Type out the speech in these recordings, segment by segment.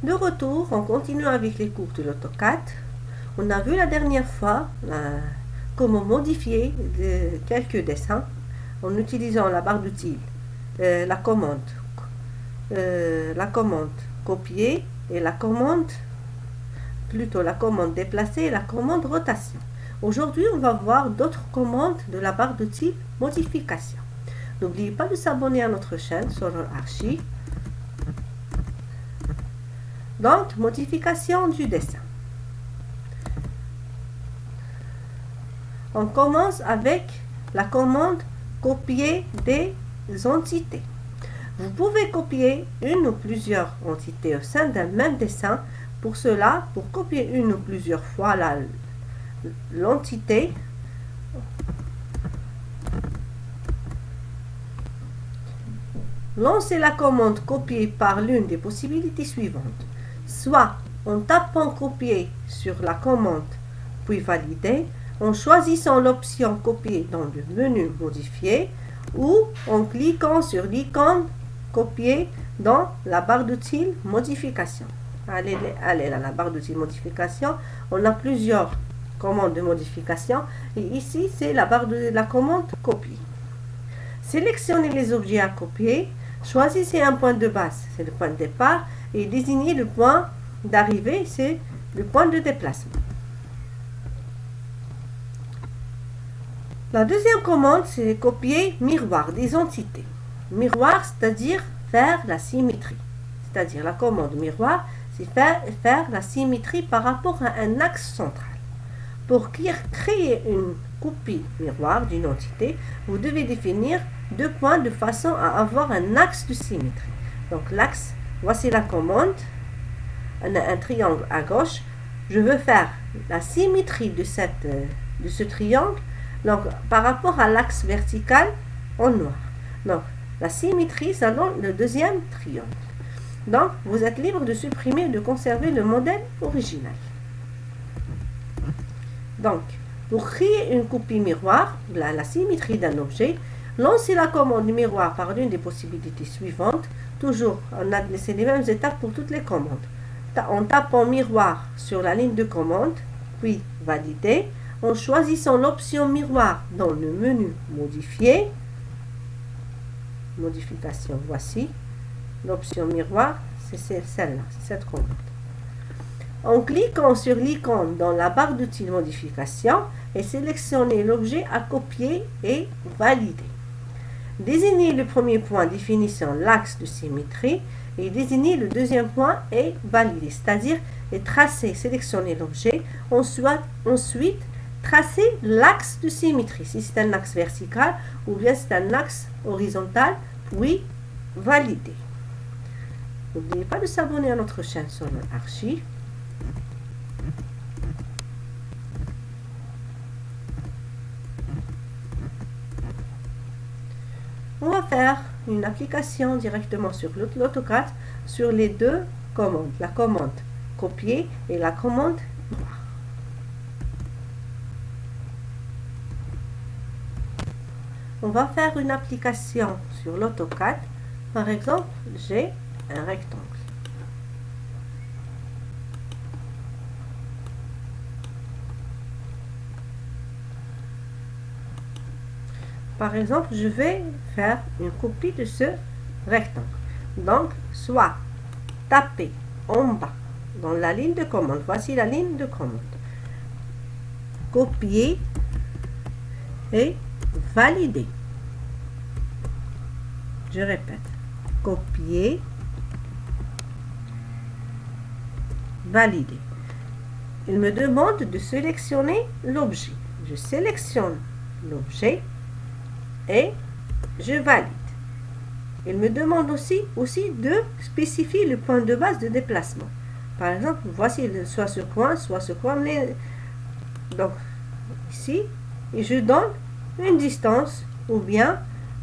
De retour, on continue avec les cours de l'AutoCAD. On a vu la dernière fois comment modifier quelques dessins en utilisant la barre d'outils, la commande copier et la commande déplacer et la commande rotation. Aujourd'hui, on va voir d'autres commandes de la barre d'outils modification. N'oubliez pas de s'abonner à notre chaîne Soror Archi. Donc, modification du dessin. On commence avec la commande copier des entités. Vous pouvez copier une ou plusieurs entités au sein d'un même dessin. Pour cela, pour copier une ou plusieurs fois l'entité, lancez la commande copier par l'une des possibilités suivantes. Soit en tapant copier sur la commande puis valider, en choisissant l'option copier dans le menu modifier ou en cliquant sur l'icône copier dans la barre d'outils modification. Allez là, la barre d'outils modification, on a plusieurs commandes de modification et ici c'est la barre de la commande copier. Sélectionnez les objets à copier, choisissez un point de base, c'est le point de départ, et désignez le point d'arrivée, c'est le point de déplacement. La deuxième commande, c'est copier miroir des entités. Miroir, c'est-à-dire faire la symétrie. C'est-à-dire la commande miroir, c'est faire la symétrie par rapport à un axe central. Pour créer une copie miroir d'une entité, vous devez définir deux points de façon à avoir un axe de symétrie. Donc l'axe, voici la commande. On a un triangle à gauche. Je veux faire la symétrie de ce triangle donc, par rapport à l'axe vertical en noir. Donc, la symétrie, c'est le deuxième triangle. Donc, vous êtes libre de supprimer et de conserver le modèle original. Donc, pour créer une copie miroir, la symétrie d'un objet, lancez la commande miroir par l'une des possibilités suivantes. Toujours, on a laissé les mêmes étapes pour toutes les commandes. En tapant miroir sur la ligne de commande, puis valider, en choisissant l'option miroir dans le menu modifier, modification, voici, l'option miroir, c'est celle-là, c'est cette commande. En cliquant sur l'icône dans la barre d'outils modification et sélectionnez l'objet à copier et valider. Désignez le premier point définissant l'axe de symétrie et désignez le deuxième point et valider, c'est-à-dire tracer, sélectionner l'objet, ensuite tracer l'axe de symétrie, si c'est un axe vertical ou bien c'est un axe horizontal, puis valider. N'oubliez pas de s'abonner à notre chaîne Soror Archi. On va faire une application directement sur l'AutoCAD sur les deux commandes, la commande copier et la commande miroir. On va faire une application sur l'AutoCAD. Par exemple, j'ai un rectangle. Par exemple, je vais faire une copie de ce rectangle. Donc, soit taper en bas dans la ligne de commande. Voici la ligne de commande. Copier et valider. Je répète. Copier, valider. Il me demande de sélectionner l'objet. Je sélectionne l'objet et je valide. Il me demande aussi de spécifier le point de base de déplacement. Par exemple, voici soit ce coin. Donc, ici, et je donne une distance ou bien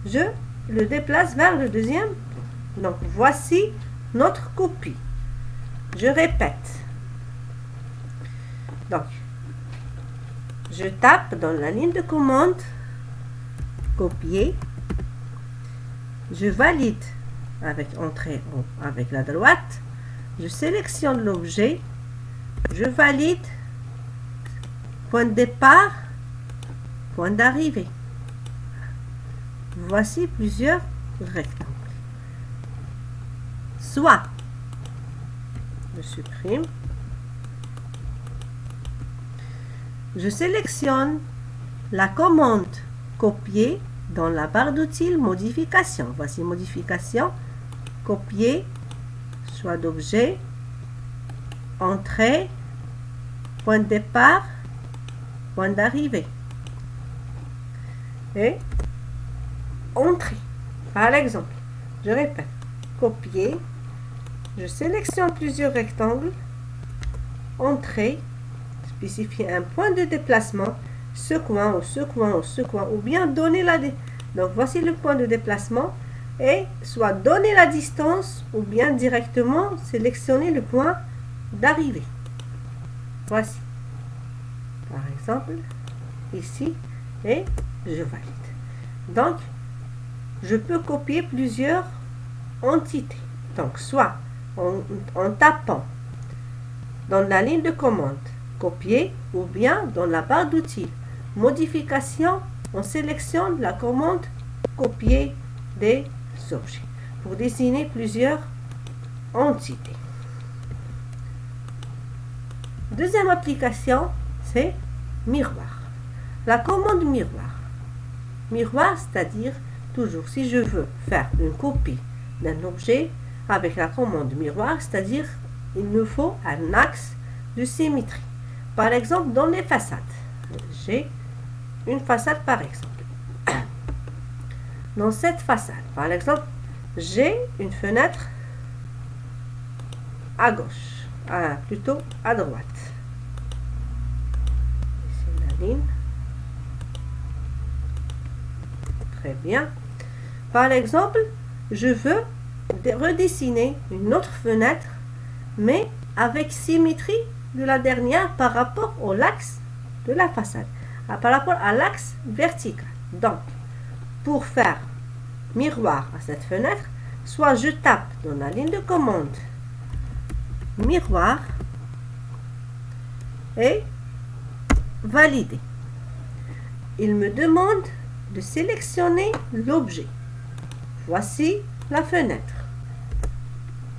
je le déplace vers le deuxième. Donc, voici notre copie. Je répète. Donc, je tape dans la ligne de commande, copier. Je valide avec entrée avec la droite. Je sélectionne l'objet, je valide, point de départ, point d'arrivée. Voici plusieurs rectangles. Soit je supprime, je sélectionne la commande copier dans la barre d'outils modification. Voici modification, copier, choix d'objet, entrée, point de départ, point d'arrivée et entrée. Par exemple, je répète, copier, je sélectionne plusieurs rectangles, entrée, spécifier un point de déplacement, ce coin ou ce coin ou ce coin, ou bien donner la... Donc voici le point de déplacement, et soit donner la distance, ou bien directement sélectionner le point d'arrivée. Voici. Par exemple, ici, et je valide. Donc, je peux copier plusieurs entités. Donc, soit en tapant dans la ligne de commande, copier, ou bien dans la barre d'outils, modification, on sélectionne la commande copier des objets pour dessiner plusieurs entités. Deuxième application, c'est miroir. La commande miroir. Miroir, c'est-à-dire toujours si je veux faire une copie d'un objet avec la commande miroir, c'est-à-dire il me faut un axe de symétrie. Par exemple, dans les façades, j'ai une façade par exemple. Dans cette façade, par exemple, j'ai une fenêtre à gauche, plutôt à droite. Ici la ligne. Très bien. Par exemple, je veux redessiner une autre fenêtre, mais avec symétrie de la dernière par rapport au l'axe de la façade, par rapport à l'axe vertical. Donc, pour faire miroir à cette fenêtre, soit je tape dans la ligne de commande miroir et valider. Il me demande de sélectionner l'objet. Voici la fenêtre.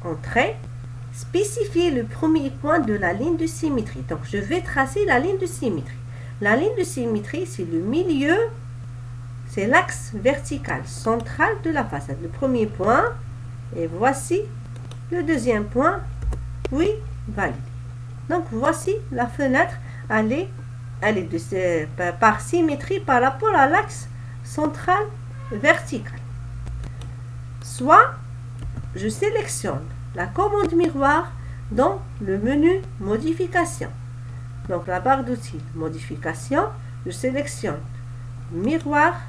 Entrée, spécifier le premier point de la ligne de symétrie. Donc, je vais tracer la ligne de symétrie. La ligne de symétrie, c'est le milieu, c'est l'axe vertical central de la façade. Le premier point, et voici le deuxième point, puis valide. Donc, voici la fenêtre, elle est par symétrie par rapport à l'axe central vertical. Soit, je sélectionne la commande miroir dans le menu modification. Donc la barre d'outils modification, je sélectionne miroir,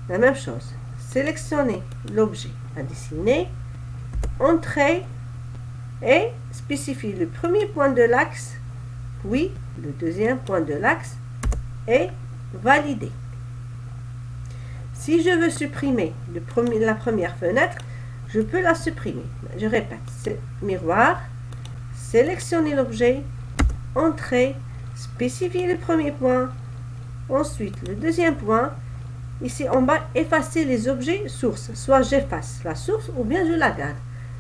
la même chose, sélectionner l'objet à dessiner, entrée et spécifier le premier point de l'axe, puis le deuxième point de l'axe et valider. Si je veux supprimer la première fenêtre, je peux la supprimer. Je répète, c'est miroir, sélectionner l'objet, entrée, spécifier le premier point, ensuite le deuxième point, ici en bas, effacer les objets sources. Soit j'efface la source ou bien je la garde.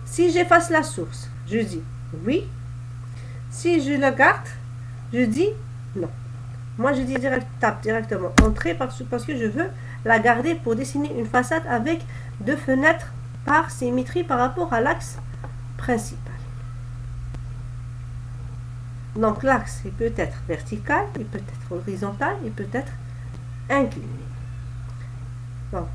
Si j'efface la source, je dis oui. Si je la garde, je dis non. Moi, je dis tape directement entrée parce que je veux la garder pour dessiner une façade avec deux fenêtres par symétrie par rapport à l'axe principal. Donc l'axe, il peut être vertical, il peut être horizontal, il peut être incliné. Donc,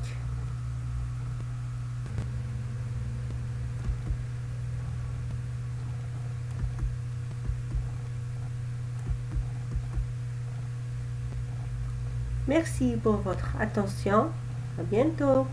merci pour votre attention. À bientôt.